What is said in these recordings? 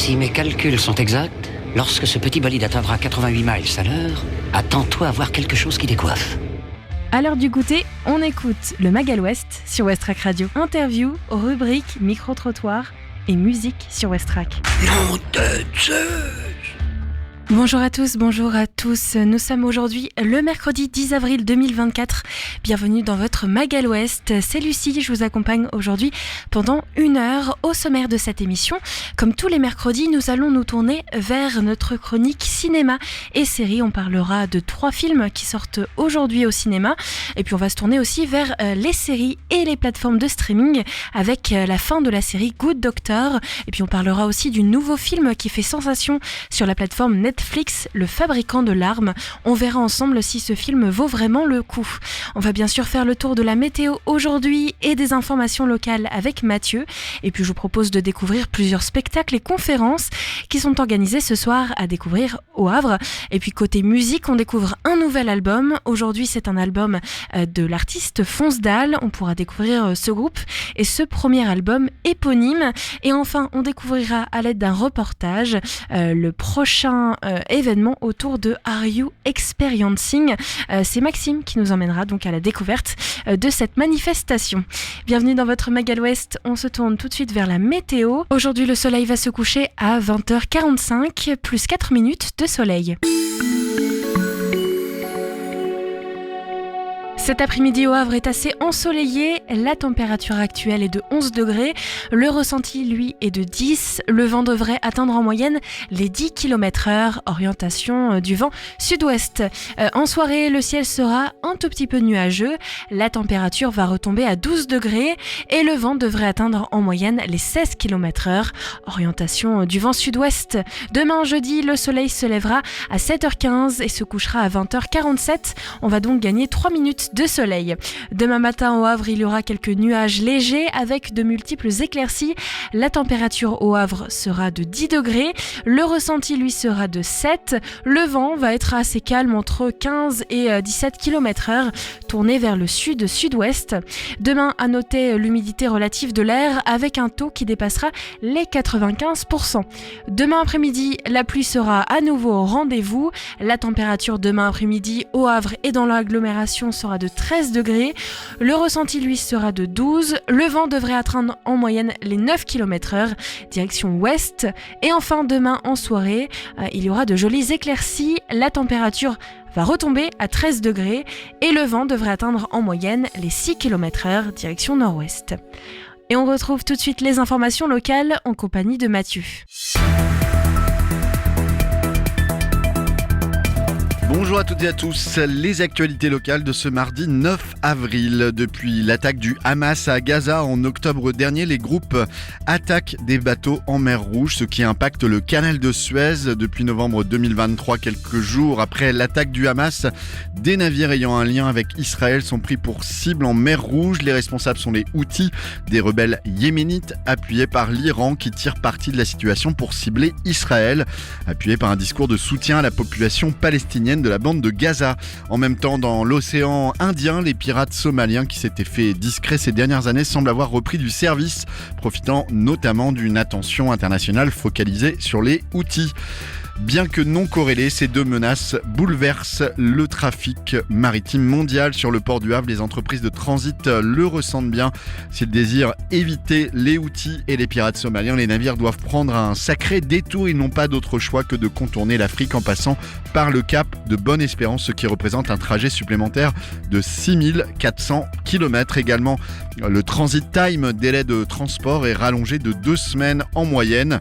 Si mes calculs sont exacts, lorsque ce petit bolide atteindra 88 miles à l'heure, attends-toi à voir quelque chose qui décoiffe. À l'heure du goûter, on écoute le Magal West sur Westrack Radio. Interview, rubrique, micro-trottoir et musique sur Westrack. Non de Zeus! Bonjour à tous. Nous sommes aujourd'hui le mercredi 10 avril 2024. Bienvenue dans votre Magal West. C'est Lucie, je vous accompagne aujourd'hui pendant 1 heure. Au sommaire de cette émission, comme tous les mercredis, nous allons nous tourner vers notre chronique cinéma et séries. On parlera de 3 films qui sortent aujourd'hui au cinéma. Et puis on va se tourner aussi vers les séries et les plateformes de streaming avec la fin de la série Good Doctor. Et puis on parlera aussi du nouveau film qui fait sensation sur la plateforme Netflix, Le Fabricant de larmes. On verra ensemble si ce film vaut vraiment le coup. On va bien sûr faire le tour de la météo aujourd'hui et des informations locales avec Mathieu. Et puis je vous propose de découvrir plusieurs spectacles et conférences qui sont organisés ce soir à découvrir au Havre. Et puis côté musique, on découvre un nouvel album. Aujourd'hui, c'est un album de l'artiste Fonsdal. On pourra découvrir ce groupe et ce premier album éponyme. Et enfin, on découvrira à l'aide d'un reportage le prochain événement autour de Are You Experiencing. C'est Maxime qui nous emmènera donc à la découverte de cette manifestation. Bienvenue dans votre Magal West. On se tourne tout de suite vers la météo. Aujourd'hui, le soleil va se coucher à 20h45, plus 4 minutes de soleil. Cet après-midi au Havre est assez ensoleillé, la température actuelle est de 11 degrés, le ressenti lui est de 10, le vent devrait atteindre en moyenne les 10 km/h, orientation du vent sud-ouest. En soirée, le ciel sera un tout petit peu nuageux, la température va retomber à 12 degrés et le vent devrait atteindre en moyenne les 16 km/h, orientation du vent sud-ouest. Demain jeudi, le soleil se lèvera à 7h15 et se couchera à 20h47, on va donc gagner 3 minutes de soleil. Demain matin au Havre, il y aura quelques nuages légers avec de multiples éclaircies. La température au Havre sera de 10 degrés. Le ressenti, lui, sera de 7. Le vent va être assez calme entre 15 et 17 km/h, tourné vers le sud-sud-ouest. Demain, à noter l'humidité relative de l'air avec un taux qui dépassera les 95%. Demain après-midi, la pluie sera à nouveau au rendez-vous. La température demain après-midi au Havre et dans l'agglomération sera de 13 degrés, le ressenti lui sera de 12, le vent devrait atteindre en moyenne les 9 km/h, direction ouest, et enfin demain en soirée, il y aura de jolies éclaircies, la température va retomber à 13 degrés et le vent devrait atteindre en moyenne les 6 km/h, direction nord-ouest. Et on retrouve tout de suite les informations locales en compagnie de Mathieu. Bonjour à toutes et à tous, les actualités locales de ce mardi 9 avril. Depuis l'attaque du Hamas à Gaza en octobre dernier, les groupes attaquent des bateaux en mer Rouge, ce qui impacte le canal de Suez. Depuis novembre 2023, quelques jours après l'attaque du Hamas, des navires ayant un lien avec Israël sont pris pour cible en mer Rouge. Les responsables sont les Houthis, des rebelles yéménites appuyés par l'Iran qui tirent parti de la situation pour cibler Israël, appuyés par un discours de soutien à la population palestinienne de la bande de Gaza. En même temps, dans l'océan Indien, les pirates somaliens qui s'étaient fait discrets ces dernières années semblent avoir repris du service, profitant notamment d'une attention internationale focalisée sur les Houthis. Bien que non corrélées, ces deux menaces bouleversent le trafic maritime mondial. Sur le port du Havre, les entreprises de transit le ressentent bien. S'ils désirent éviter les Houthis et les pirates somaliens, les navires doivent prendre un sacré détour. Ils n'ont pas d'autre choix que de contourner l'Afrique en passant par le cap de Bonne-Espérance, ce qui représente un trajet supplémentaire de 6400 km. Également, le transit time, délai de transport, est rallongé de 2 semaines en moyenne.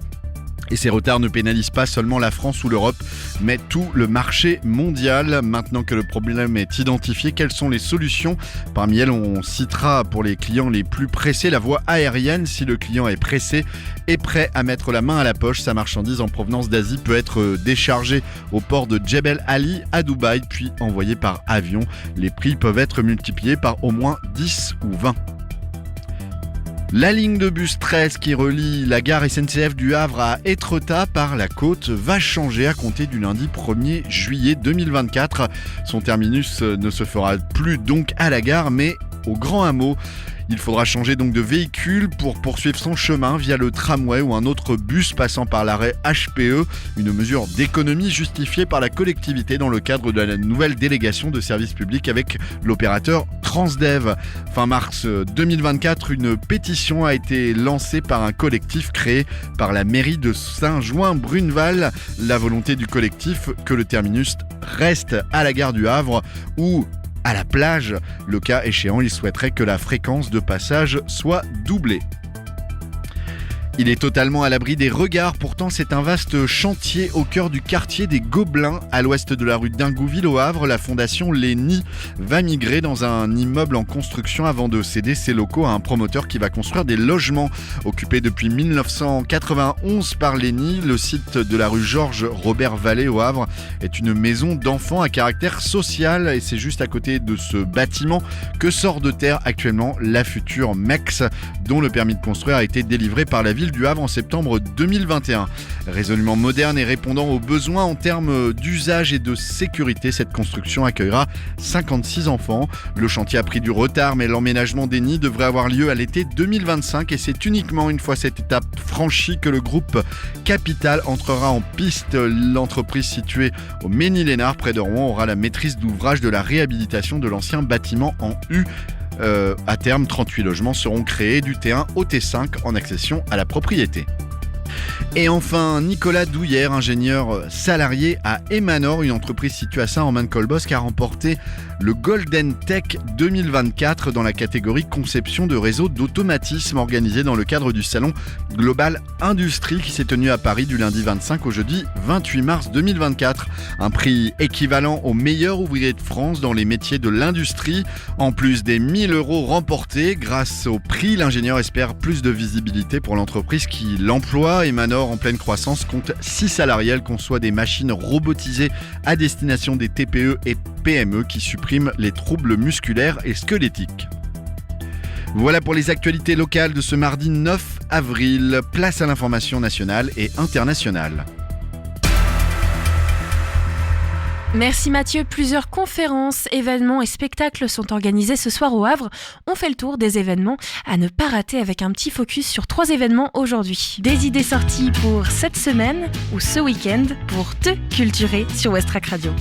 Et ces retards ne pénalisent pas seulement la France ou l'Europe, mais tout le marché mondial. Maintenant que le problème est identifié, quelles sont les solutions ? Parmi elles, on citera pour les clients les plus pressés la voie aérienne. Si le client est pressé et prêt à mettre la main à la poche, sa marchandise en provenance d'Asie peut être déchargée au port de Jebel Ali à Dubaï, puis envoyée par avion. Les prix peuvent être multipliés par au moins 10 ou 20. La ligne de bus 13 qui relie la gare SNCF du Havre à Étretat par la côte va changer à compter du lundi 1er juillet 2024. Son terminus ne se fera plus donc à la gare mais au Grand Hameau. Il faudra changer donc de véhicule pour poursuivre son chemin via le tramway ou un autre bus passant par l'arrêt HPE, une mesure d'économie justifiée par la collectivité dans le cadre de la nouvelle délégation de service public avec l'opérateur Transdev. Fin mars 2024, une pétition a été lancée par un collectif créé par la mairie de Saint-Jouin-Bruneval. La volonté du collectif que le terminus reste à la gare du Havre ou à la plage. Le cas échéant, il souhaiterait que la fréquence de passage soit doublée. Il est totalement à l'abri des regards, pourtant c'est un vaste chantier au cœur du quartier des Gobelins, à l'ouest de la rue d'Ingouville au Havre. La fondation Les Nids va migrer dans un immeuble en construction avant de céder ses locaux à un promoteur qui va construire des logements. Occupé depuis 1991 par Les Nids, le site de la rue Georges Robert Vallée au Havre est une maison d'enfants à caractère social et c'est juste à côté de ce bâtiment que sort de terre actuellement la future MEX, dont le permis de construire a été délivré par la ville du Havre en septembre 2021. Résolument moderne et répondant aux besoins en termes d'usage et de sécurité, cette construction accueillera 56 enfants. Le chantier a pris du retard, mais l'emménagement des nids devrait avoir lieu à l'été 2025 et c'est uniquement une fois cette étape franchie que le groupe Capital entrera en piste. L'entreprise située au Ménil-Lénard près de Rouen aura la maîtrise d'ouvrage de la réhabilitation de l'ancien bâtiment en U. À terme, 38 logements seront créés du T1 au T5 en accession à la propriété. Et enfin, Nicolas Douillère, ingénieur salarié à Emanor, une entreprise située à Saint-Romain-de-Colbosc, a remporté le Golden Tech 2024 dans la catégorie conception de réseaux d'automatisme organisé dans le cadre du salon Global Industrie qui s'est tenu à Paris du lundi 25 au jeudi 28 mars 2024. Un prix équivalent au meilleur ouvrier de France dans les métiers de l'industrie. En plus des 1 000 € remportés, grâce au prix, l'ingénieur espère plus de visibilité pour l'entreprise qui l'emploie. Emanor, en pleine croissance, compte 6 salariés. Elle conçoit des machines robotisées à destination des TPE et PME qui suppriment les troubles musculaires et squelettiques. Voilà pour les actualités locales de ce mardi 9 avril. Place à l'information nationale et internationale. Merci Mathieu. Plusieurs conférences, événements et spectacles sont organisés ce soir au Havre. On fait le tour des événements à ne pas rater avec un petit focus sur 3 événements aujourd'hui. Des idées sorties pour cette semaine ou ce week-end pour te culturer sur Westrack Radio.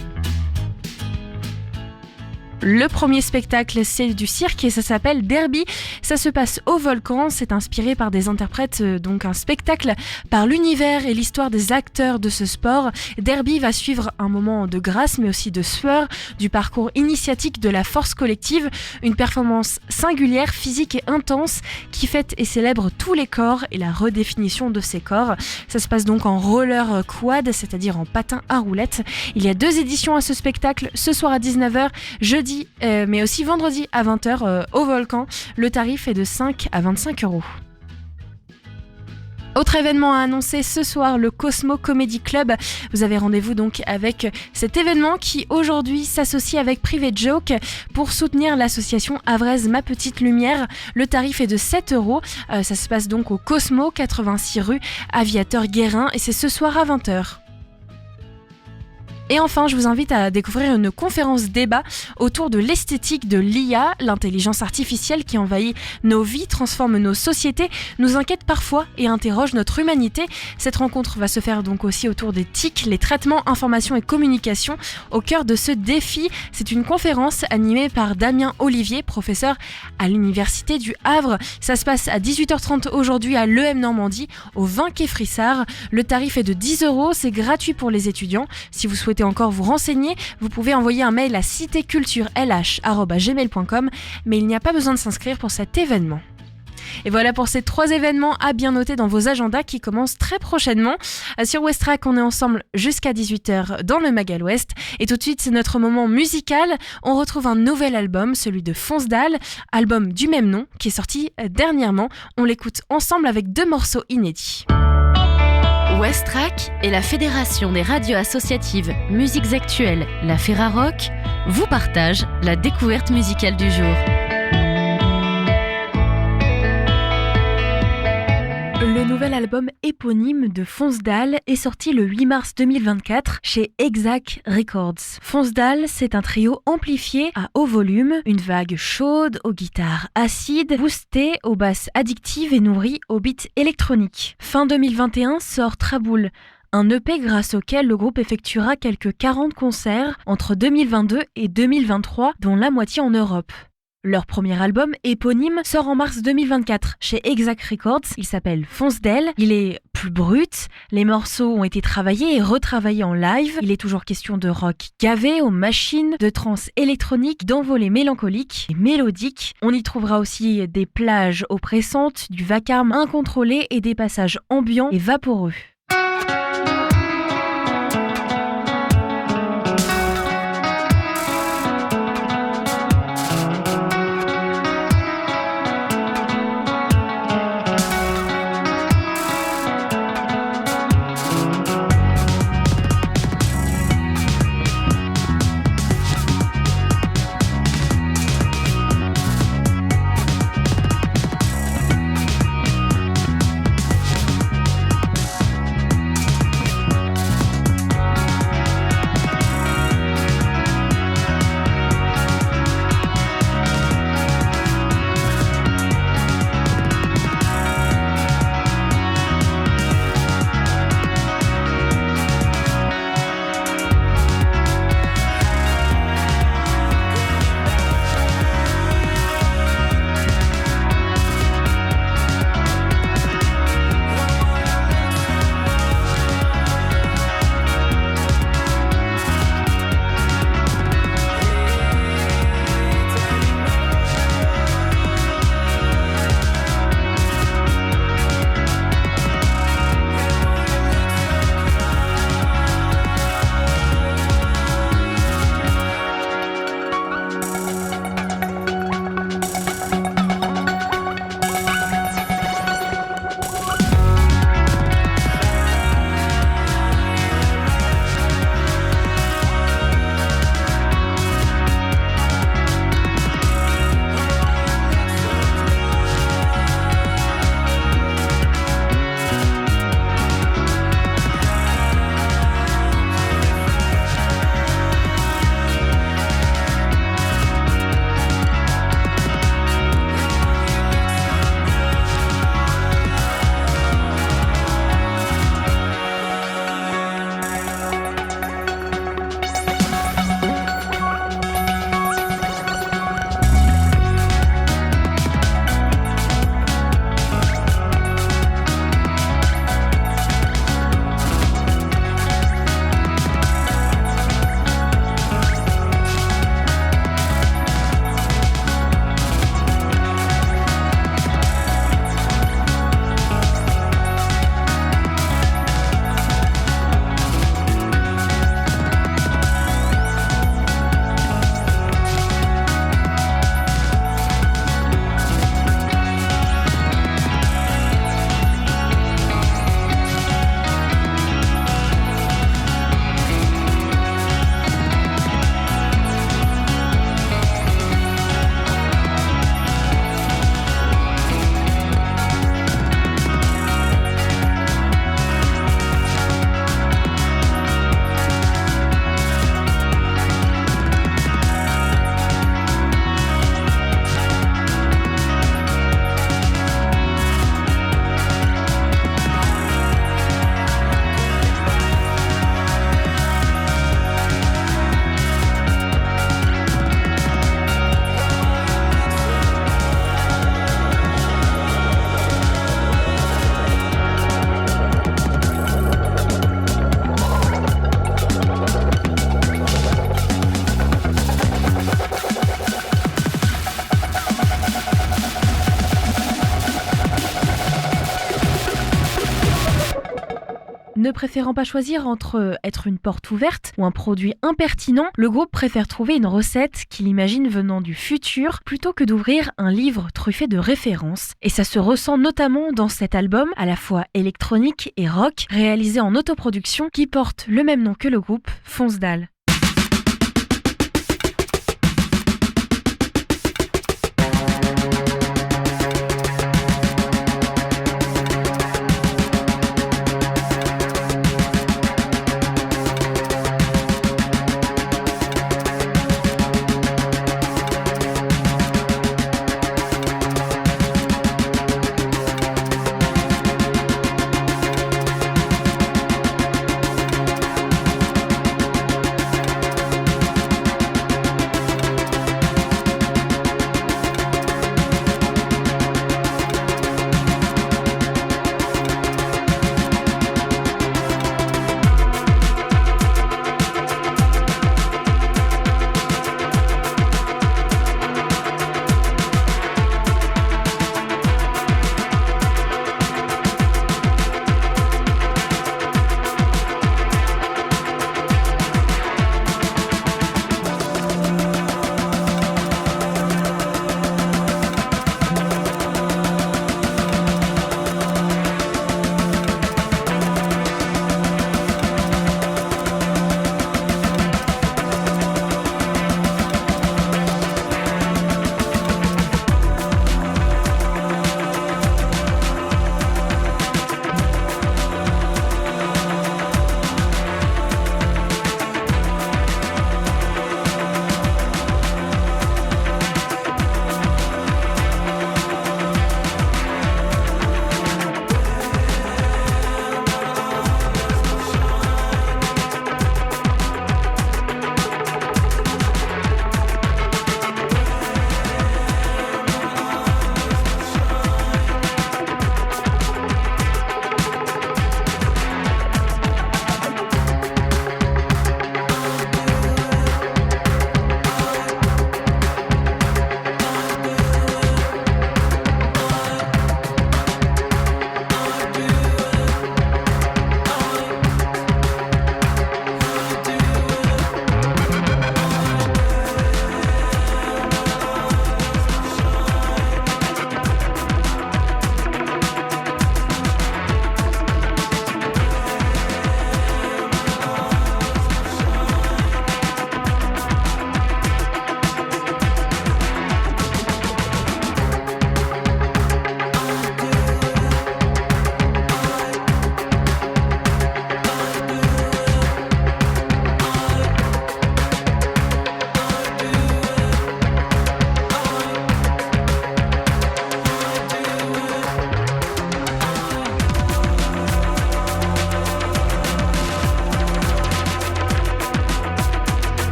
Le premier spectacle, c'est du cirque et ça s'appelle Derby. Ça se passe au Volcan, c'est inspiré par des interprètes, donc un spectacle par l'univers et l'histoire des acteurs de ce sport. Derby va suivre un moment de grâce mais aussi de sueur, du parcours initiatique de la force collective, une performance singulière, physique et intense qui fête et célèbre tous les corps et la redéfinition de ces corps. Ça se passe donc en roller quad, c'est-à-dire en patin à roulettes. Il y a 2 éditions à ce spectacle, ce soir à 19h, jeudi mais aussi vendredi à 20h au Volcan. Le tarif est de 5 à 25 €. Autre événement à annoncer ce soir, le Cosmo Comedy Club. Vous avez rendez-vous donc avec cet événement qui aujourd'hui s'associe avec Private Joke pour soutenir l'association havraise Ma Petite Lumière. Le tarif est de 7 €. Ça se passe donc au Cosmo, 86 rue Aviateur Guérin et c'est ce soir à 20h. Et enfin, je vous invite à découvrir une conférence débat autour de l'esthétique de l'IA, l'intelligence artificielle qui envahit nos vies, transforme nos sociétés, nous inquiète parfois et interroge notre humanité. Cette rencontre va se faire donc aussi autour des TIC, les traitements, information et communication, au cœur de ce défi. C'est une conférence animée par Damien Olivier, professeur à l'Université du Havre. Ça se passe à 18h30 aujourd'hui à l'EM Normandie, au 20 quai Frissard. Le tarif est de 10 €, c'est gratuit pour les étudiants. Si vous souhaitez encore vous renseigner, vous pouvez envoyer un mail à citéculturelh@gmail.com, mais il n'y a pas besoin de s'inscrire pour cet événement. Et voilà pour ces 3 événements à bien noter dans vos agendas qui commencent très prochainement. Sur Westrack, on est ensemble jusqu'à 18h dans le Magal Ouest. Et tout de suite, c'est notre moment musical. On retrouve un nouvel album, celui de Fonce-Dalle, album du même nom, qui est sorti dernièrement. On l'écoute ensemble avec 2 morceaux inédits. Westrack et la Fédération des radios associatives Musiques Actuelles, la Ferrarock, vous partagent la découverte musicale du jour. Le nouvel album éponyme de Fonsdal est sorti le 8 mars 2024 chez Exact Records. Fonsdal, c'est un trio amplifié à haut volume, une vague chaude aux guitares acides, boostée aux basses addictives et nourrie aux beats électroniques. Fin 2021 sort Traboul, un EP grâce auquel le groupe effectuera quelques 40 concerts entre 2022 et 2023, dont la moitié en Europe. Leur premier album, éponyme, sort en mars 2024 chez Exact Records. Il s'appelle Fonsdal. Il est plus brut. Les morceaux ont été travaillés et retravaillés en live. Il est toujours question de rock gavé aux machines, de trance électronique, d'envolées mélancoliques et mélodiques. On y trouvera aussi des plages oppressantes, du vacarme incontrôlé et des passages ambiants et vaporeux. Ne préférant pas choisir entre être une porte ouverte ou un produit impertinent, le groupe préfère trouver une recette qu'il imagine venant du futur plutôt que d'ouvrir un livre truffé de références. Et ça se ressent notamment dans cet album, à la fois électronique et rock, réalisé en autoproduction qui porte le même nom que le groupe, Fonsdal.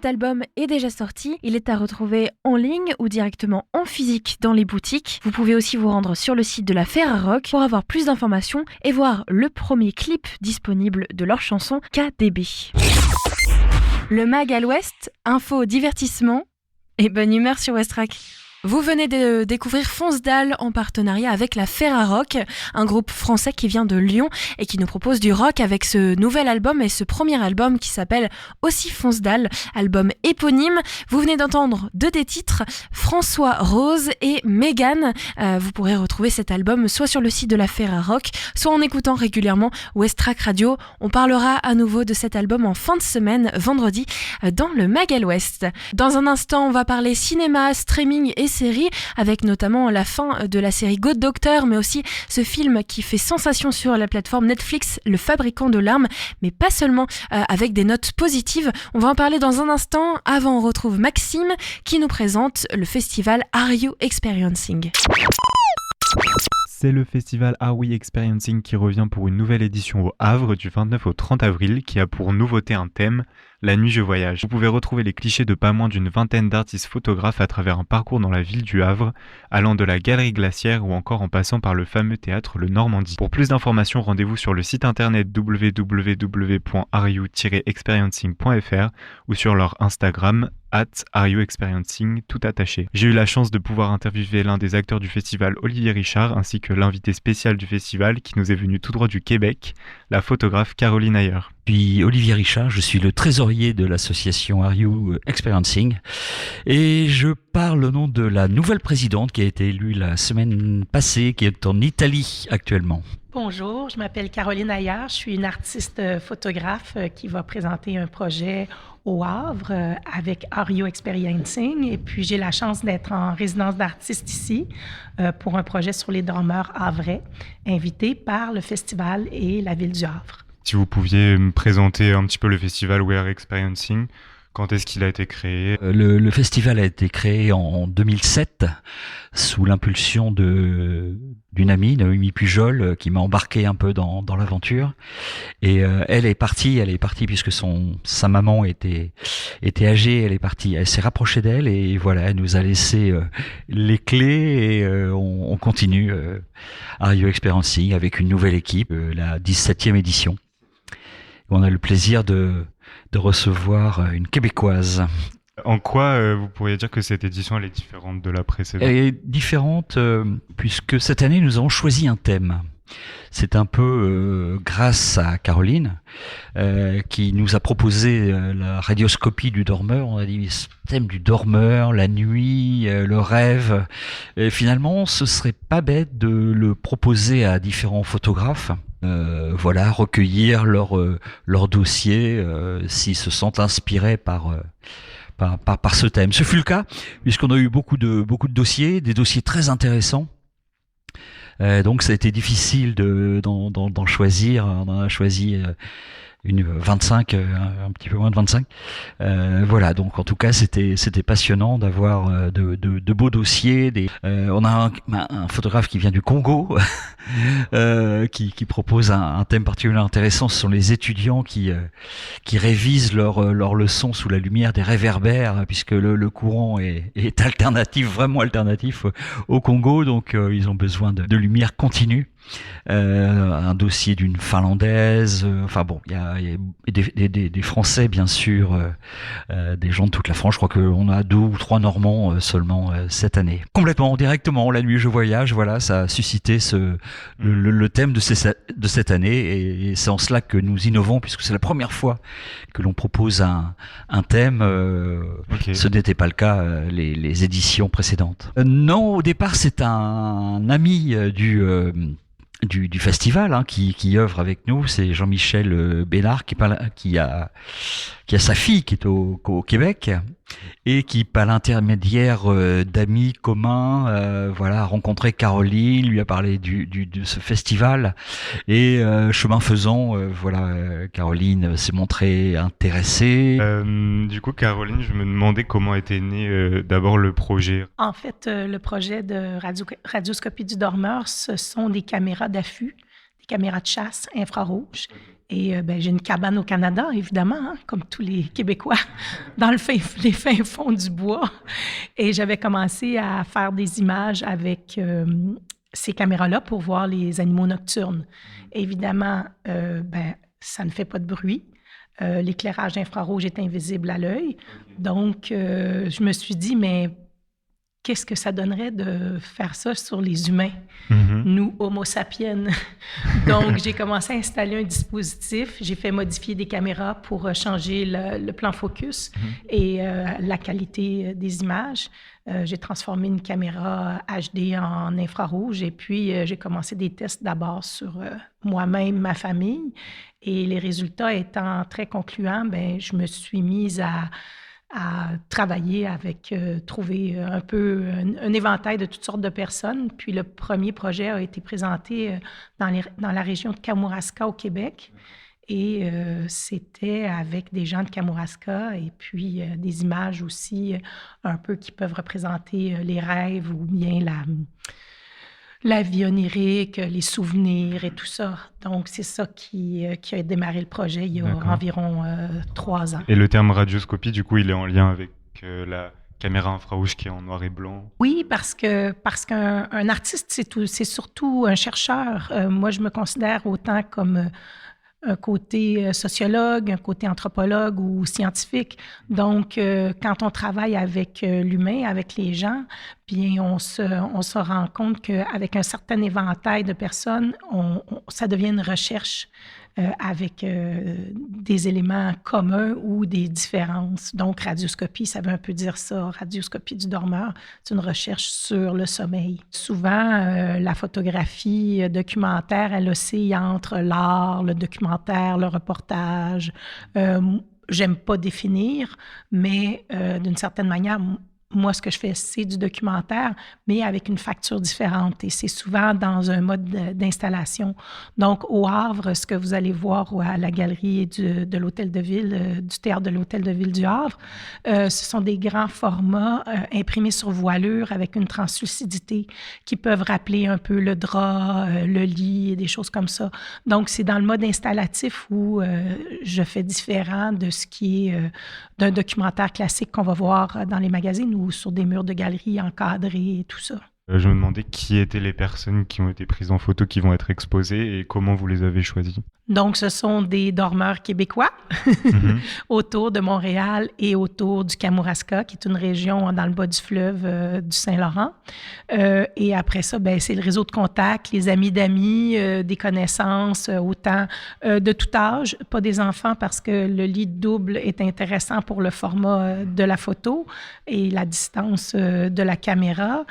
Cet album est déjà sorti, il est à retrouver en ligne ou directement en physique dans les boutiques. Vous pouvez aussi vous rendre sur le site de la Ferrarock pour avoir plus d'informations et voir le premier clip disponible de leur chanson KDB. Le Mag à l'Ouest, info, divertissement et bonne humeur sur Westrack. Vous venez de découvrir Fonce Dalle en partenariat avec la Ferrarock, un groupe français qui vient de Lyon et qui nous propose du rock avec ce nouvel album et ce premier album qui s'appelle aussi Fonce Dalle, album éponyme. Vous venez d'entendre deux des titres, François Rose et Mégane. Vous pourrez retrouver cet album soit sur le site de la Ferrarock, soit en écoutant régulièrement Westrack Radio. On parlera à nouveau de cet album en fin de semaine, vendredi, dans le Mag à l'Ouest. Dans un instant, on va parler cinéma, streaming et séries, avec notamment la fin de la série Good Doctor, mais aussi ce film qui fait sensation sur la plateforme Netflix, Le Fabricant de larmes, mais pas seulement, avec des notes positives. On va en parler dans un instant. Avant, on retrouve Maxime qui nous présente le festival Are You Experiencing? C'est le festival Are We Experiencing qui revient pour une nouvelle édition au Havre du 29 au 30 avril qui a pour nouveauté un thème, la nuit je voyage. Vous pouvez retrouver les clichés de pas moins d'une vingtaine d'artistes photographes à travers un parcours dans la ville du Havre, allant de la galerie glaciaire ou encore en passant par le fameux théâtre Le Normandie. Pour plus d'informations, rendez-vous sur le site internet www.areyou-experiencing.fr ou sur leur Instagram @areyouexperiencing tout attaché. J'ai eu la chance de pouvoir interviewer l'un des acteurs du festival, Olivier Richard, ainsi que l'invité spécial du festival qui nous est venu tout droit du Québec, la photographe Caroline Ayer. Je suis Olivier Richard, je suis le trésorier de l'association Are You Experiencing et je parle au nom de la nouvelle présidente qui a été élue la semaine passée, qui est en Italie actuellement. Bonjour, je m'appelle Caroline Ayer, je suis une artiste photographe qui va présenter un projet au Havre avec Are You Experiencing et puis j'ai la chance d'être en résidence d'artiste ici pour un projet sur les dormeurs havrais, invité par le festival et la ville du Havre. Si vous pouviez me présenter un petit peu le festival We Are Experiencing, quand est-ce qu'il a été créé ? Le festival a été créé en 2007 sous l'impulsion d'une amie, Naomi Pujol, qui m'a embarqué un peu dans l'aventure. Et elle est partie puisque sa maman était âgée, elle s'est rapprochée d'elle et voilà, elle nous a laissé les clés et on continue Are You Experiencing avec une nouvelle équipe, la 17e édition. On a le plaisir de recevoir une Québécoise. En quoi vous pourriez dire que cette édition elle est différente de la précédente ? Elle est différente puisque cette année nous avons choisi un thème. C'est un peu grâce à Caroline qui nous a proposé la radioscopie du dormeur. On a dit ce thème du dormeur, la nuit, le rêve. Et finalement, ce serait pas bête de le proposer à différents photographes. Voilà, recueillir leur dossier s'ils se sentent inspirés par ce thème. Ce fut le cas puisqu'on a eu beaucoup de dossiers, des dossiers très intéressants. Donc ça a été difficile d'en choisir. On en a choisi une 25, un petit peu moins de 25. Voilà, donc en tout cas c'était passionnant d'avoir de beaux dossiers. On a un photographe qui vient du Congo qui propose un thème particulièrement intéressant. Ce sont les étudiants qui révisent leurs leçons sous la lumière des réverbères, puisque le courant est alternatif, vraiment alternatif au Congo, donc ils ont besoin de lumière continue. Un dossier d'une Finlandaise, enfin bon, il y a des Français bien sûr, des gens de toute la France. Je crois qu'on a 2 ou 3 Normands seulement cette année. Complètement, directement, la nuit je voyage, voilà, ça a suscité le thème de cette année et c'est en cela que nous innovons puisque c'est la première fois que l'on propose un thème. Okay. Ce n'était pas le cas les éditions précédentes. Non, au départ c'est un ami du festival qui œuvre avec nous, c'est Jean-Michel Bénard qui a sa fille qui est au Québec et qui par l'intermédiaire d'amis communs voilà, a rencontré Caroline, lui a parlé de ce festival et chemin faisant voilà, Caroline s'est montrée intéressée. Du coup Caroline, je me demandais comment était né d'abord le projet. En fait, le projet de radioscopie du dormeur, ce sont des caméras d'affût, des caméras de chasse infrarouges. Et j'ai une cabane au Canada, évidemment, hein, comme tous les Québécois, dans les fins fonds du bois. Et j'avais commencé à faire des images avec ces caméras-là pour voir les animaux nocturnes. Évidemment, ça ne fait pas de bruit. L'éclairage infrarouge est invisible à l'œil. Donc, je me suis dit, mais qu'est-ce que ça donnerait de faire ça sur les humains, nous, Homo sapiens? Donc, j'ai commencé à installer un dispositif. J'ai fait modifier des caméras pour changer le plan focus et la qualité des images. J'ai transformé une caméra HD en infrarouge et puis j'ai commencé des tests d'abord sur moi-même, ma famille. Et les résultats étant très concluants, je me suis mise à travailler avec, trouver un peu un éventail de toutes sortes de personnes. Puis le premier projet a été présenté dans la région de Kamouraska au Québec. Et c'était avec des gens de Kamouraska et puis des images aussi un peu qui peuvent représenter les rêves ou bien la vie onirique, les souvenirs et tout ça. Donc, c'est ça qui a démarré le projet il y a environ 3 ans. Et le terme radioscopie, du coup, il est en lien avec la caméra infrarouge qui est en noir et blanc? Oui, parce qu'un artiste, c'est surtout un chercheur. Moi, je me considère autant comme un côté sociologue, un côté anthropologue ou scientifique. Donc, quand on travaille avec l'humain, avec les gens, bien, on se rend compte qu'avec un certain éventail de personnes, ça devient une recherche avec des éléments communs ou des différences. Donc, radioscopie, ça veut un peu dire ça. Radioscopie du dormeur, c'est une recherche sur le sommeil. Souvent, la photographie documentaire, elle oscille entre l'art, le documentaire, le reportage. J'aime pas définir, mais d'une certaine manière, moi, ce que je fais, c'est du documentaire, mais avec une facture différente. Et c'est souvent dans un mode d'installation. Donc, au Havre, ce que vous allez voir à la galerie de l'Hôtel de Ville, du théâtre de l'Hôtel de Ville du Havre, ce sont des grands formats imprimés sur voilure avec une translucidité qui peuvent rappeler un peu le drap, le lit et des choses comme ça. Donc, c'est dans le mode installatif où je fais différent de ce qui est d'un documentaire classique qu'on va voir dans les magazines ou sur des murs de galerie encadrés et tout ça. Je me demandais qui étaient les personnes qui ont été prises en photo, qui vont être exposées et comment vous les avez choisies. Donc, ce sont des dormeurs québécois autour de Montréal et autour du Kamouraska, qui est une région dans le bas du fleuve du Saint-Laurent. Et après ça, c'est le réseau de contacts, les amis d'amis, des connaissances, autant de tout âge, pas des enfants parce que le lit double est intéressant pour le format de la photo et la distance de la caméra.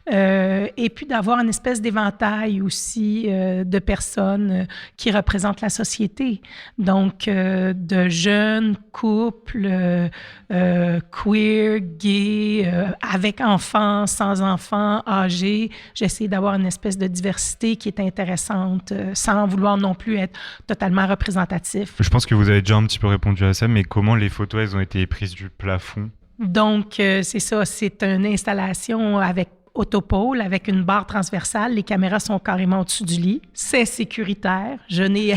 Et puis d'avoir une espèce d'éventail aussi de personnes qui représentent la société. Donc, de jeunes couples, queer, gays, avec enfants, sans enfants, âgés. J'essaie d'avoir une espèce de diversité qui est intéressante, sans vouloir non plus être totalement représentatif. Je pense que vous avez déjà un petit peu répondu à ça, mais comment les photos, elles ont été prises du plafond? Donc, c'est ça, c'est une installation avec autopôle avec une barre transversale. Les caméras sont carrément au-dessus du lit. C'est sécuritaire. Je n'ai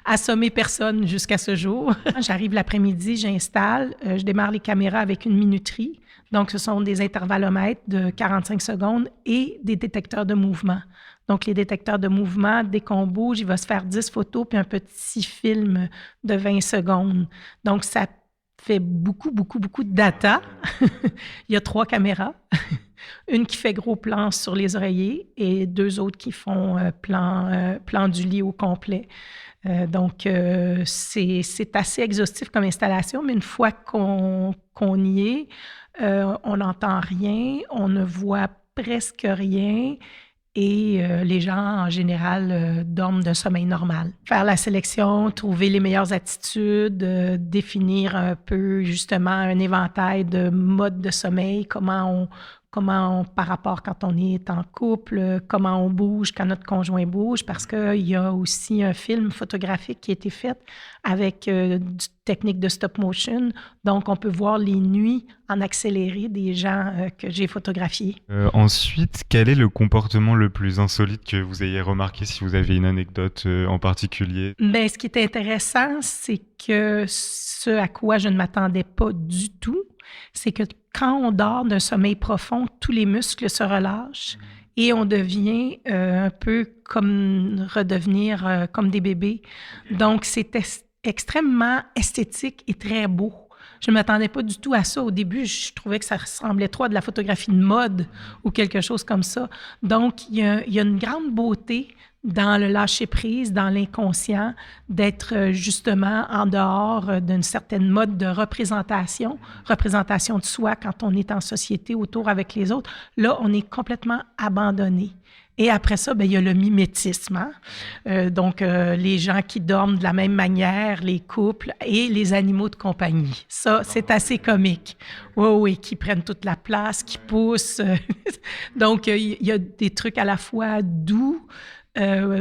assommé personne jusqu'à ce jour. J'arrive l'après-midi, j'installe, je démarre les caméras avec une minuterie. Donc, ce sont des intervallomètres de 45 secondes et des détecteurs de mouvement. Donc, les détecteurs de mouvement, dès qu'on bouge, il va se faire 10 photos puis un petit film de 20 secondes. Donc, ça fait beaucoup de data. Il y a 3 caméras. Une qui fait gros plan sur les oreillers et 2 autres qui font plan du lit au complet. Donc, c'est assez exhaustif comme installation, mais une fois qu'on y est, on n'entend rien, on ne voit presque rien et les gens, en général, dorment d'un sommeil normal. Faire la sélection, trouver les meilleures attitudes, définir un peu, justement, un éventail de modes de sommeil, comment par rapport quand on est en couple, comment on bouge quand notre conjoint bouge, parce qu'il y a aussi un film photographique qui a été fait avec technique de stop motion. Donc, on peut voir les nuits en accéléré des gens que j'ai photographiés. Ensuite, quel est le comportement le plus insolite que vous ayez remarqué, si vous avez une anecdote en particulier? Bien, ce qui est intéressant, c'est que ce à quoi je ne m'attendais pas du tout, c'est que quand on dort d'un sommeil profond, tous les muscles se relâchent et on devient un peu comme redevenir comme des bébés. Donc, c'est extrêmement esthétique et très beau. Je ne m'attendais pas du tout à ça. Au début, je trouvais que ça ressemblait trop à de la photographie de mode ou quelque chose comme ça. Donc, il y a une grande beauté dans le lâcher-prise, dans l'inconscient, d'être justement en dehors d'une certaine mode de représentation de soi quand on est en société autour avec les autres. Là, on est complètement abandonné. Et après ça, bien, il y a le mimétisme. Hein? Donc, les gens qui dorment de la même manière, les couples et les animaux de compagnie. Ça, c'est assez comique. Oui, qui prennent toute la place, qui poussent. Donc, il y a des trucs à la fois doux,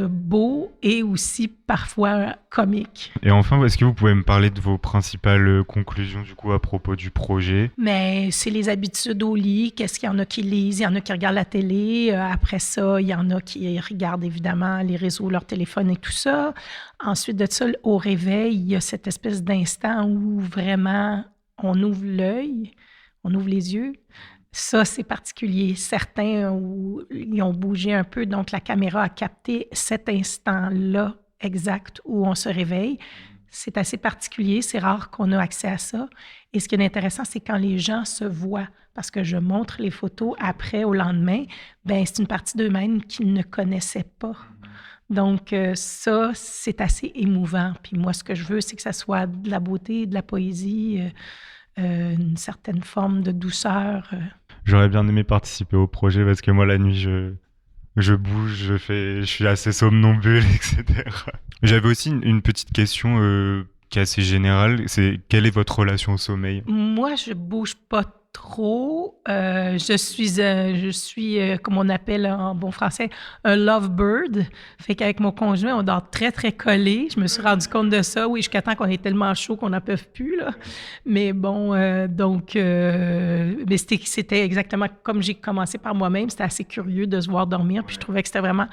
beau et aussi parfois comique. Et enfin, est-ce que vous pouvez me parler de vos principales conclusions du coup à propos du projet? Mais c'est les habitudes au lit. Qu'est-ce qu'il y en a qui lisent? Il y en a qui regardent la télé. Après ça, il y en a qui regardent évidemment les réseaux, leur téléphone et tout ça. Ensuite de ça, au réveil, il y a cette espèce d'instant où vraiment on ouvre l'œil, on ouvre les yeux. Ça, c'est particulier. Certains ils ont bougé un peu, donc la caméra a capté cet instant-là exact où on se réveille. C'est assez particulier, c'est rare qu'on ait accès à ça. Et ce qui est intéressant, c'est quand les gens se voient, parce que je montre les photos après, au lendemain, bien, c'est une partie d'eux-mêmes qu'ils ne connaissaient pas. Donc ça, c'est assez émouvant. Puis moi, ce que je veux, c'est que ça soit de la beauté, de la poésie, une certaine forme de douceur. J'aurais bien aimé participer au projet parce que moi, la nuit, je bouge, je suis assez somnambule, etc. J'avais aussi une petite question qui est assez générale. C'est quelle est votre relation au sommeil? Moi, je bouge pas trop. Je suis comme on appelle en bon français, un lovebird. Fait qu'avec mon conjoint, on dort très, très collé. Je me suis rendu compte de ça, oui, jusqu'à temps qu'on est tellement chaud qu'on n'en peut plus, là. Mais bon, mais c'était exactement comme j'ai commencé par moi-même. C'était assez curieux de se voir dormir, puis je trouvais que c'était vraiment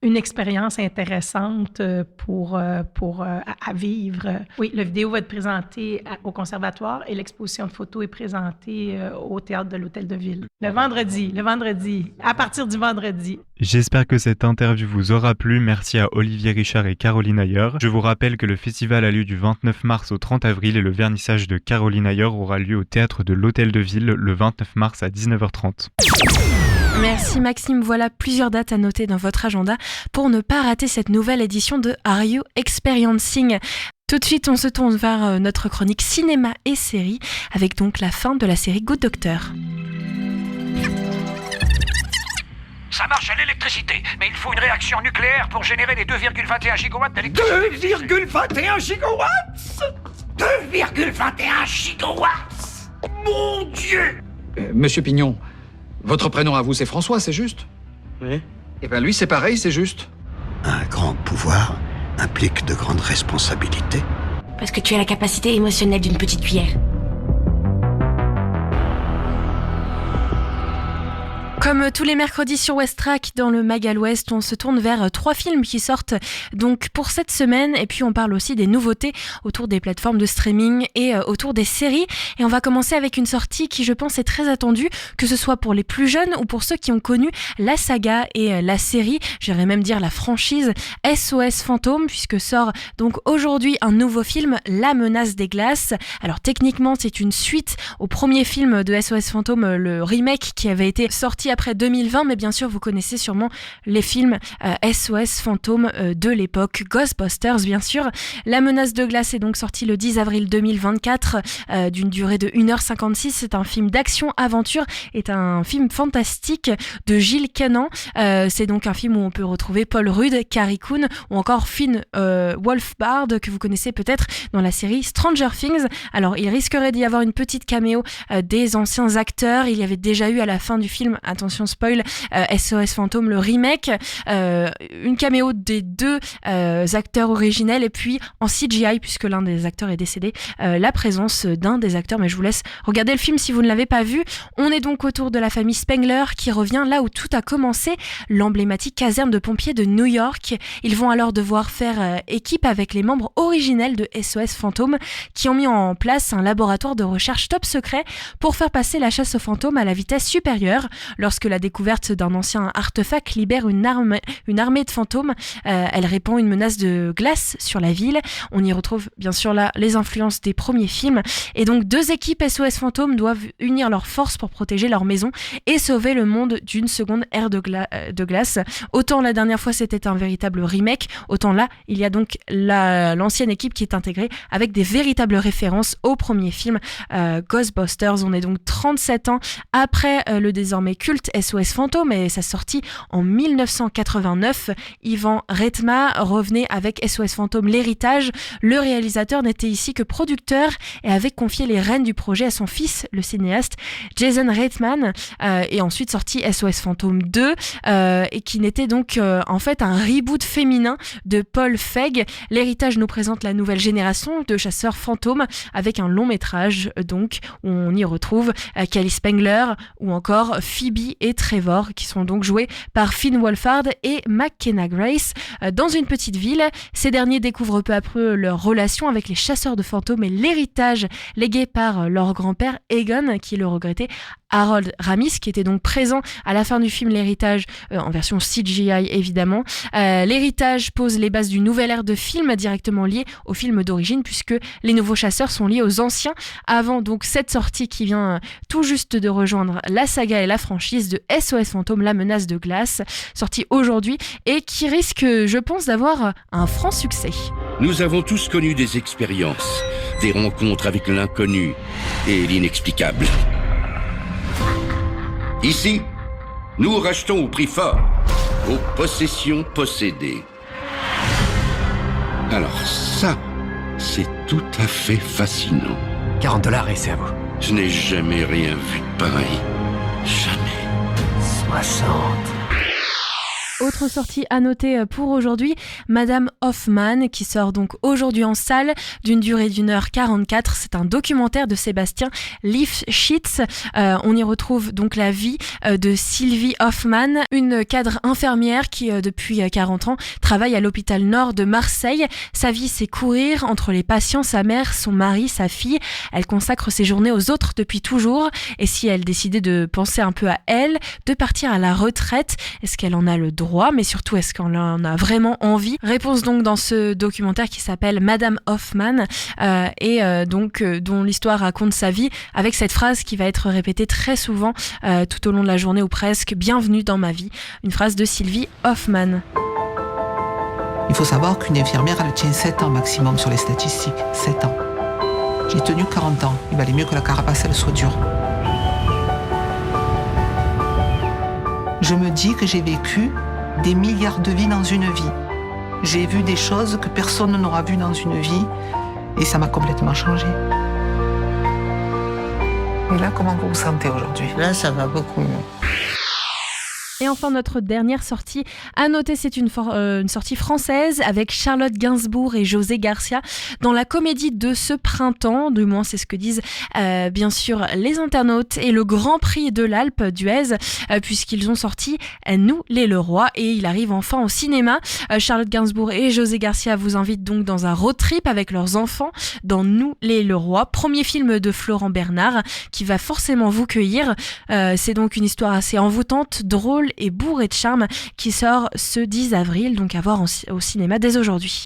une expérience intéressante à vivre. Oui, la vidéo va être présentée au conservatoire et l'exposition de photos est présentée au théâtre de l'Hôtel de Ville. Le vendredi, à partir du vendredi. J'espère que cette interview vous aura plu. Merci à Olivier Richard et Caroline Ayer. Je vous rappelle que le festival a lieu du 29 mars au 30 avril et le vernissage de Caroline Ayer aura lieu au théâtre de l'Hôtel de Ville le 29 mars à 19h30. Merci Maxime, voilà plusieurs dates à noter dans votre agenda pour ne pas rater cette nouvelle édition de Are You Experiencing? Tout de suite, on se tourne vers notre chronique cinéma et série avec donc la fin de la série Good Doctor. Ça marche à l'électricité, mais il faut une réaction nucléaire pour générer les 2,21 gigawatts d'électricité. 2,21 gigawatts 2,21 gigawatts Mon Dieu Monsieur Pignon, votre prénom à vous, c'est François, c'est juste? Oui. Eh bien, lui, c'est pareil, c'est juste. Un grand pouvoir implique de grandes responsabilités. Parce que tu as la capacité émotionnelle d'une petite cuillère. Comme tous les mercredis sur Westrack, dans le Magal Ouest, on se tourne vers 3 films qui sortent donc pour cette semaine. Et puis on parle aussi des nouveautés autour des plateformes de streaming et autour des séries. Et on va commencer avec une sortie qui, je pense, est très attendue, que ce soit pour les plus jeunes ou pour ceux qui ont connu la saga et la série, j'irais même dire la franchise SOS Fantôme, puisque sort donc aujourd'hui un nouveau film, La Menace des Glaces. Alors techniquement, c'est une suite au premier film de SOS Fantôme, le remake qui avait été sorti sorti après 2020, mais bien sûr vous connaissez sûrement les films SOS Fantôme de l'époque, Ghostbusters bien sûr. La menace de glace est donc sortie le 10 avril 2024 d'une durée de 1h56. C'est un film d'action-aventure, est un film fantastique de Gilles Cannan. C'est donc un film où on peut retrouver Paul Rudd, Carrie Coon ou encore Finn Wolfhard que vous connaissez peut-être dans la série Stranger Things. Alors il risquerait d'y avoir une petite caméo des anciens acteurs. Il y avait déjà eu à la fin du film, attention spoil, SOS Fantôme le remake, une caméo des deux acteurs originels, et puis en CGI puisque l'un des acteurs est décédé, la présence d'un des acteurs, mais je vous laisse regarder le film si vous ne l'avez pas vu. On est donc autour de la famille Spengler qui revient là où tout a commencé, l'emblématique caserne de pompiers de New York. Ils vont alors devoir faire équipe avec les membres originels de SOS Fantôme qui ont mis en place un laboratoire de recherche top secret pour faire passer la chasse aux fantômes à la vitesse supérieure. Lorsque la découverte d'un ancien artefact libère une armée de fantômes, elle répand une menace de glace sur la ville. On y retrouve bien sûr là les influences des premiers films, et donc deux équipes SOS Fantôme doivent unir leurs forces pour protéger leur maison et sauver le monde d'une seconde ère de glace. Autant la dernière fois c'était un véritable remake, autant là il y a donc l'ancienne équipe qui est intégrée avec des véritables références au premier film Ghostbusters. On est donc 37 ans après le désormais culte SOS Fantôme et sa sortie en 1989. Ivan Reitman revenait avec SOS Fantôme l'héritage. Le réalisateur n'était ici que producteur et avait confié les rênes du projet à son fils, le cinéaste Jason Reitman, et ensuite sorti SOS Fantôme 2 et qui n'était donc en fait un reboot féminin de Paul Feig. L'héritage nous présente la nouvelle génération de chasseurs fantômes avec un long métrage donc où on y retrouve Kelly Spengler ou encore Phoebe et Trevor qui sont donc joués par Finn Wolfhard et McKenna Grace. Dans une petite ville, ces derniers découvrent peu à peu leur relation avec les chasseurs de fantômes et l'héritage légué par leur grand-père Egon, qui est le regretté Harold Ramis, qui était donc présent à la fin du film L'Héritage, en version CGI évidemment. L'Héritage pose les bases d'une nouvelle ère de film directement liée au film d'origine, puisque les nouveaux chasseurs sont liés aux anciens, avant donc cette sortie qui vient tout juste de rejoindre la saga et la franchise de SOS Fantôme, la menace de glace, sortie aujourd'hui et qui risque, je pense, d'avoir un franc succès. Nous avons tous connu des expériences, des rencontres avec l'inconnu et l'inexplicable. Ici, nous rachetons au prix fort vos possessions possédées. Alors ça, c'est tout à fait fascinant. 40 $ et c'est à vous. Je n'ai jamais rien vu de pareil. Jamais. 60. Autre sortie à noter pour aujourd'hui, Madame Hoffman, qui sort donc aujourd'hui en salle d'une durée d'1h44. C'est un documentaire de Sébastien Lifshitz. On y retrouve donc la vie de Sylvie Hoffman, une cadre infirmière qui depuis 40 ans travaille à l'hôpital Nord de Marseille. Sa vie, c'est courir entre les patients, sa mère, son mari, sa fille. Elle consacre ses journées aux autres depuis toujours. Et si elle décidait de penser un peu à elle, de partir à la retraite, est-ce qu'elle en a le droit ? Mais surtout, est-ce qu'on en a vraiment envie ? Réponse donc dans ce documentaire qui s'appelle Madame Hoffman dont l'histoire raconte sa vie avec cette phrase qui va être répétée très souvent tout au long de la journée ou presque, bienvenue dans ma vie, une phrase de Sylvie Hoffman. Il faut savoir qu'une infirmière, elle tient 7 ans maximum sur les statistiques, 7 ans. J'ai tenu 40 ans, il valait mieux que la carapace elle soit dure. Je me dis que j'ai vécu des milliards de vies dans une vie. J'ai vu des choses que personne n'aura vues dans une vie et ça m'a complètement changé. Et là, comment vous vous sentez aujourd'hui ? Là, ça va beaucoup mieux. Et enfin, notre dernière sortie à noter, c'est une sortie française avec Charlotte Gainsbourg et José Garcia dans la comédie de ce printemps, du moins c'est ce que disent bien sûr les internautes, et le Grand Prix de l'Alpe d'Huez, puisqu'ils ont sorti Nous les Leroy et il arrive enfin au cinéma. Charlotte Gainsbourg et José Garcia vous invitent donc dans un road trip avec leurs enfants dans Nous les Leroy, premier film de Florent Bernard qui va forcément vous cueillir. C'est donc une histoire assez envoûtante, drôle et bourré de charme qui sort ce 10 avril, donc à voir au cinéma dès aujourd'hui.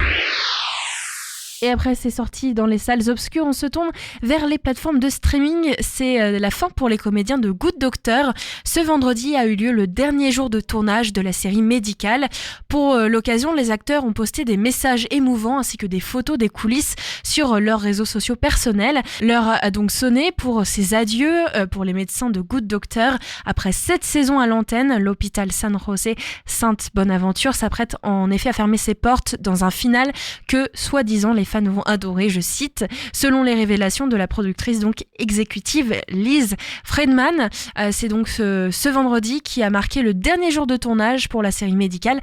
Et après ces sorties dans les salles obscures, on se tourne vers les plateformes de streaming. C'est la fin pour les comédiens de Good Doctor. Ce vendredi a eu lieu le dernier jour de tournage de la série médicale. Pour l'occasion, les acteurs ont posté des messages émouvants ainsi que des photos des coulisses sur leurs réseaux sociaux personnels. L'heure a donc sonné pour ces adieux pour les médecins de Good Doctor. Après 7 saisons à l'antenne, l'hôpital San José Sainte Bonaventure s'apprête en effet à fermer ses portes dans un final que, soi-disant, les fans vont adorer, je cite, selon les révélations de la productrice donc exécutive Liz Friedman. C'est donc ce vendredi qui a marqué le dernier jour de tournage pour la série médicale,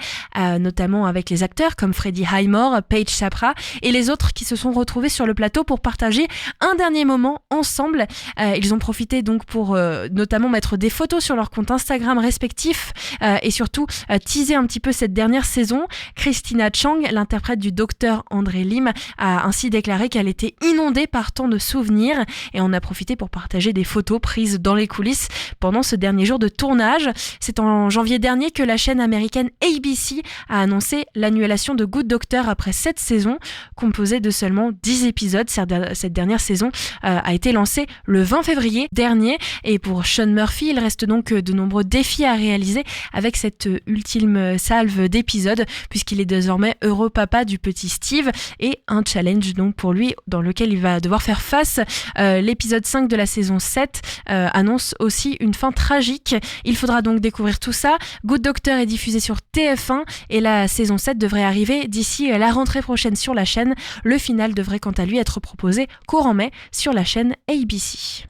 notamment avec les acteurs comme Freddie Highmore, Paige Chapra et les autres qui se sont retrouvés sur le plateau pour partager un dernier moment ensemble. Ils ont profité donc pour notamment mettre des photos sur leur compte Instagram respectifs et surtout teaser un petit peu cette dernière saison. Christina Chang, l'interprète du docteur André Lim, a ainsi déclaré qu'elle était inondée par tant de souvenirs et en a profité pour partager des photos prises dans les coulisses pendant ce dernier jour de tournage. C'est en janvier dernier que la chaîne américaine ABC a annoncé l'annulation de Good Doctor après 7 saisons, composée de seulement 10 épisodes. Cette dernière saison a été lancée le 20 février dernier et pour Sean Murphy, il reste donc de nombreux défis à réaliser avec cette ultime salve d'épisodes puisqu'il est désormais heureux papa du petit Steve et un challenge donc pour lui dans lequel il va devoir faire face. L'épisode 5 de la saison 7 annonce aussi une fin tragique. Il faudra donc découvrir tout ça. Good Doctor est diffusé sur TF1 et la saison 7 devrait arriver d'ici la rentrée prochaine sur la chaîne. Le final devrait quant à lui être proposé courant mai sur la chaîne ABC.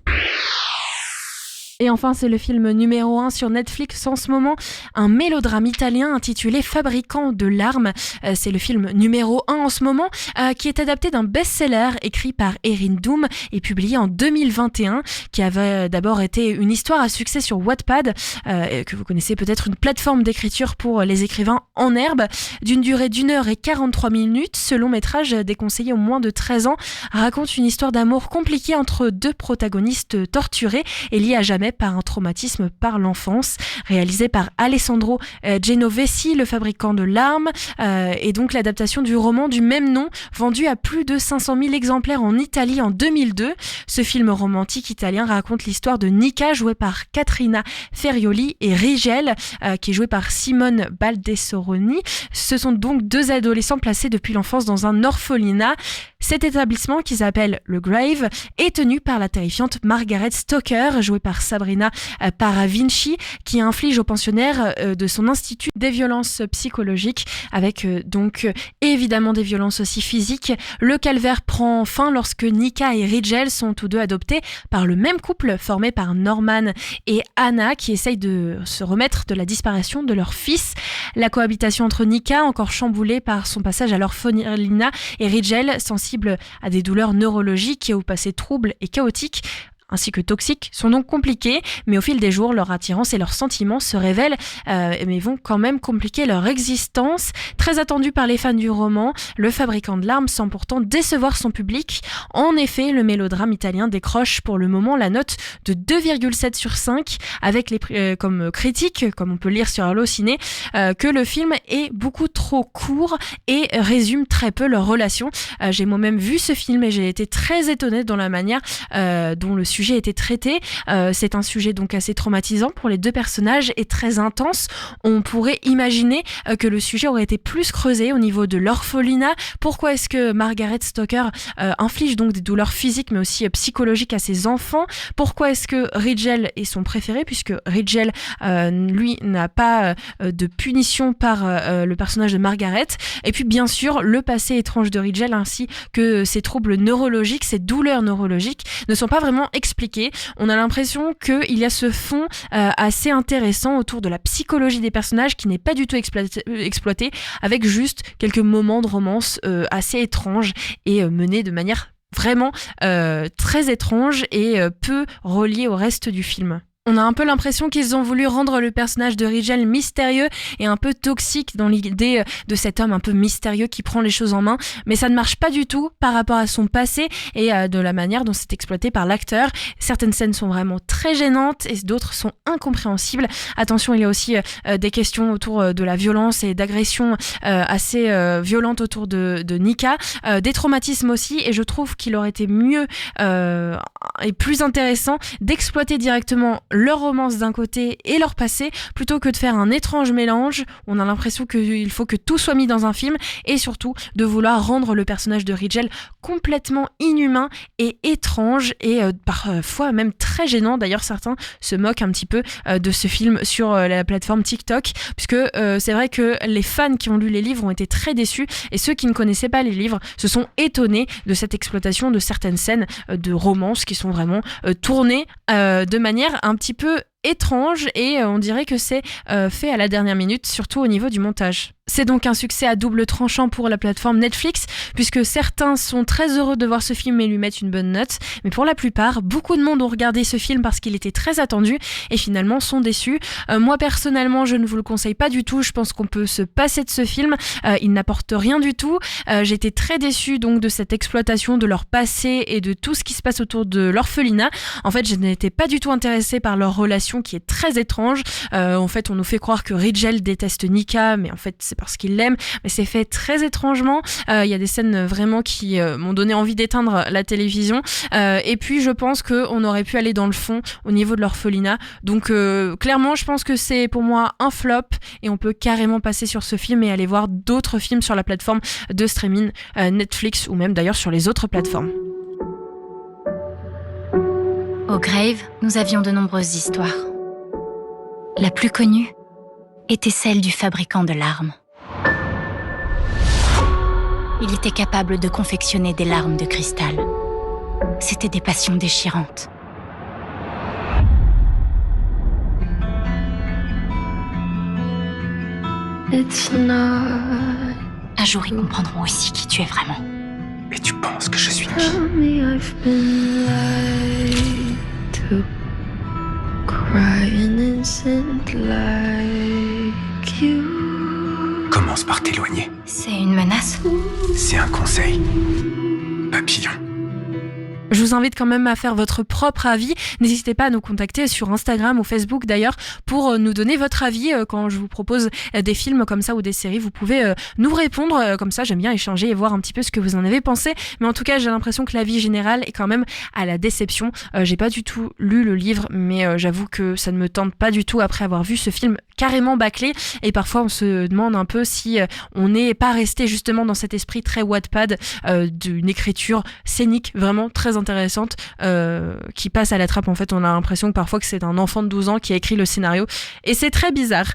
Et enfin, c'est le film numéro 1 sur Netflix en ce moment, un mélodrame italien intitulé Fabricant de larmes. C'est le film numéro 1 en ce moment, qui est adapté d'un best-seller écrit par Erin Doom et publié en 2021, qui avait d'abord été une histoire à succès sur Wattpad, que vous connaissez peut-être, une plateforme d'écriture pour les écrivains en herbe. D'une durée d'1h43, ce long métrage déconseillé aux moins de 13 ans raconte une histoire d'amour compliquée entre deux protagonistes torturés et liés à jamais par un traumatisme par l'enfance, réalisé par Alessandro Genovesi, le fabricant de larmes, et donc l'adaptation du roman du même nom, vendu à plus de 500 000 exemplaires en Italie en 2002. Ce film romantique italien raconte l'histoire de Nika, jouée par Caterina Ferioli, et Rigel, qui est jouée par Simone Baldessoroni. Ce sont donc deux adolescents placés depuis l'enfance dans un orphelinat. Cet établissement, qui s'appelle le Grave, est tenu par la terrifiante Margaret Stoker, jouée par Sabrina Paravinci, qui inflige aux pensionnaires de son institut des violences psychologiques, avec donc évidemment des violences aussi physiques. Le calvaire prend fin lorsque Nika et Rigel sont tous deux adoptés par le même couple formé par Norman et Anna, qui essayent de se remettre de la disparition de leur fils. La cohabitation entre Nika, encore chamboulée par son passage à l'orphelinat, et Rigel, sensible à des douleurs neurologiques et au passé trouble et chaotique, ainsi que toxiques, sont donc compliqués, mais au fil des jours, leur attirance et leurs sentiments se révèlent, mais vont quand même compliquer leur existence. Très attendu par les fans du roman, Le Fabricant de larmes semble pourtant décevoir son public. En effet, le mélodrame italien décroche pour le moment la note de 2,7 sur 5, avec comme critique, comme on peut lire sur Allociné, que le film est beaucoup trop court et résume très peu leur relation. J'ai moi-même vu ce film et j'ai été très étonnée dans la manière dont le sujet a été traité. C'est un sujet donc assez traumatisant pour les deux personnages et très intense. On pourrait imaginer que le sujet aurait été plus creusé au niveau de l'orphelinat. Pourquoi est-ce que Margaret Stoker inflige donc des douleurs physiques mais aussi psychologiques à ses enfants? Pourquoi est-ce que Rigel est son préféré, puisque Rigel lui n'a pas de punition par le personnage de Margaret? Et puis bien sûr le passé étrange de Rigel ainsi que ses troubles neurologiques, ses douleurs neurologiques ne sont pas vraiment expliqués. On a l'impression qu'il y a ce fond assez intéressant autour de la psychologie des personnages qui n'est pas du tout exploité, avec juste quelques moments de romance assez étranges et menés de manière vraiment très étrange et peu reliés au reste du film. On a un peu l'impression qu'ils ont voulu rendre le personnage de Rigel mystérieux et un peu toxique dans l'idée de cet homme un peu mystérieux qui prend les choses en main, mais ça ne marche pas du tout par rapport à son passé et de la manière dont c'est exploité par l'acteur. Certaines scènes sont vraiment très gênantes et d'autres sont incompréhensibles. Attention, il y a aussi des questions autour de la violence et d'agressions assez violentes autour de Nika, des traumatismes aussi, et je trouve qu'il aurait été mieux et plus intéressant d'exploiter directement leur romance d'un côté et leur passé, plutôt que de faire un étrange mélange. On a l'impression qu'il faut que tout soit mis dans un film, et surtout de vouloir rendre le personnage de Rigel complètement inhumain et étrange, et parfois même très gênant. D'ailleurs, certains se moquent un petit peu de ce film sur la plateforme TikTok, puisque c'est vrai que les fans qui ont lu les livres ont été très déçus, et ceux qui ne connaissaient pas les livres se sont étonnés de cette exploitation de certaines scènes de romance qui sont vraiment tournées de manière un petit peu étrange, et on dirait que c'est fait à la dernière minute, surtout au niveau du montage. C'est donc un succès à double tranchant pour la plateforme Netflix, puisque certains sont très heureux de voir ce film et lui mettent une bonne note, mais pour la plupart, beaucoup de monde ont regardé ce film parce qu'il était très attendu et finalement sont déçus. Moi personnellement, je ne vous le conseille pas du tout, je pense qu'on peut se passer de ce film, il n'apporte rien du tout. J'ai été très déçue donc de cette exploitation de leur passé et de tout ce qui se passe autour de l'orphelinat. En fait, je n'étais pas du tout intéressée par leur relation qui est très étrange. En fait, on nous fait croire que Rigel déteste Nika, mais en fait c'est parce qu'il l'aime, mais c'est fait très étrangement. Il y a des scènes vraiment qui m'ont donné envie d'éteindre la télévision, et puis je pense qu'on aurait pu aller dans le fond au niveau de l'orphelinat. Donc clairement, je pense que c'est pour moi un flop, et on peut carrément passer sur ce film et aller voir d'autres films sur la plateforme de streaming Netflix, ou même d'ailleurs sur les autres plateformes. Au Grave, nous avions de nombreuses histoires. La plus connue était celle du fabricant de larmes. Il était capable de confectionner des larmes de cristal. C'était des passions déchirantes. Un jour, ils comprendront aussi qui tu es vraiment. Mais tu penses que je suis qui? Commence par t'éloigner. C'est une menace? C'est un conseil. Papillon. Je vous invite quand même à faire votre propre avis. N'hésitez pas à nous contacter sur Instagram ou Facebook d'ailleurs pour nous donner votre avis quand je vous propose des films comme ça ou des séries. Vous pouvez nous répondre, comme ça j'aime bien échanger et voir un petit peu ce que vous en avez pensé. Mais en tout cas, j'ai l'impression que l'avis général est quand même à la déception. J'ai pas du tout lu le livre, mais j'avoue que ça ne me tente pas du tout après avoir vu ce film carrément bâclé. Et parfois on se demande un peu si on n'est pas resté justement dans cet esprit très Wattpad d'une écriture scénique vraiment très intéressante qui passe à la trappe. En fait, on a l'impression que parfois que c'est un enfant de 12 ans qui a écrit le scénario, et c'est très bizarre.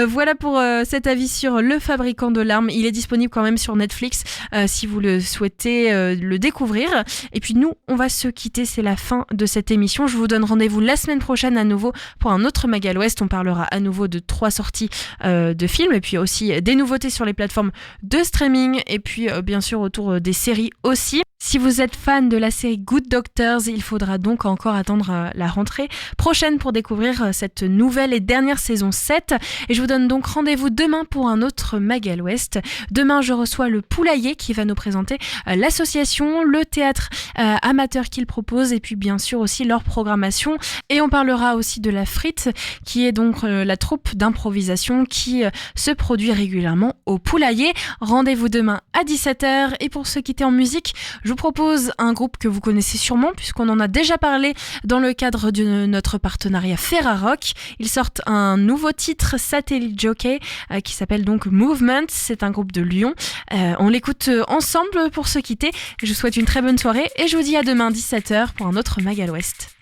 Voilà pour cet avis sur Le Fabricant de larmes. Il est disponible quand même sur Netflix si vous le souhaitez le découvrir. Et puis nous, on va se quitter, c'est la fin de cette émission. Je vous donne rendez-vous la semaine prochaine à nouveau pour un autre Magal Ouest. On parlera à nouveau de 3 sorties de films, et puis aussi des nouveautés sur les plateformes de streaming, et puis bien sûr autour des séries aussi. Si vous êtes fan de la série Good Doctors, il faudra donc encore attendre la rentrée prochaine pour découvrir cette nouvelle et dernière saison 7. Et je vous donne donc rendez-vous demain pour un autre Magal Ouest. Demain, je reçois le Poulailler qui va nous présenter l'association, le théâtre amateur qu'il propose, et puis bien sûr aussi leur programmation. Et on parlera aussi de la Frite, qui est donc la troupe d'improvisation qui se produit régulièrement au Poulailler. Rendez-vous demain à 17h. Et pour se quitter en musique, je vous propose un groupe que vous connaissez sûrement puisqu'on en a déjà parlé dans le cadre de notre partenariat Ferrarock. Ils sortent un nouveau titre, Satellite Jockey, qui s'appelle donc Movement. C'est un groupe de Lyon. On l'écoute ensemble pour se quitter. Je vous souhaite une très bonne soirée et je vous dis à demain 17h pour un autre Magal Ouest.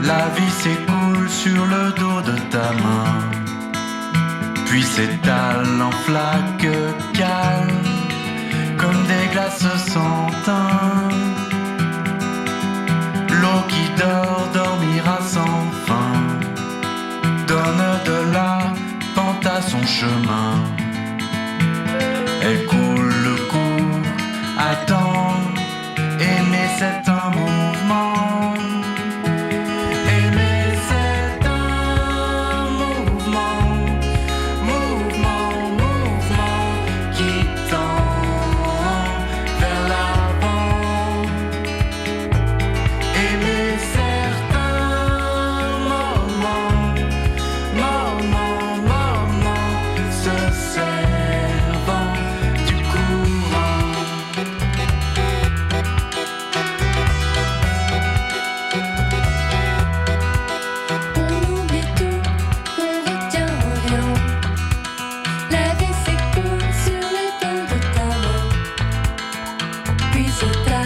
La vie s'écoule sur le dos de ta main, puis s'étale en flaques calmes, comme des glaces sans teint. L'eau qui dort dormira sans fin, donne de la pente à son chemin. Elle coule le cours, attend, aimer c'est un mouvement. Aimer c'est un mouvement, mouvement qui tend vers l'avant. Aimer certains moments, se servant du courant. On oublie tout, on retient rien. La vie s'écoule sur le dos de ta main. Puis c'est ta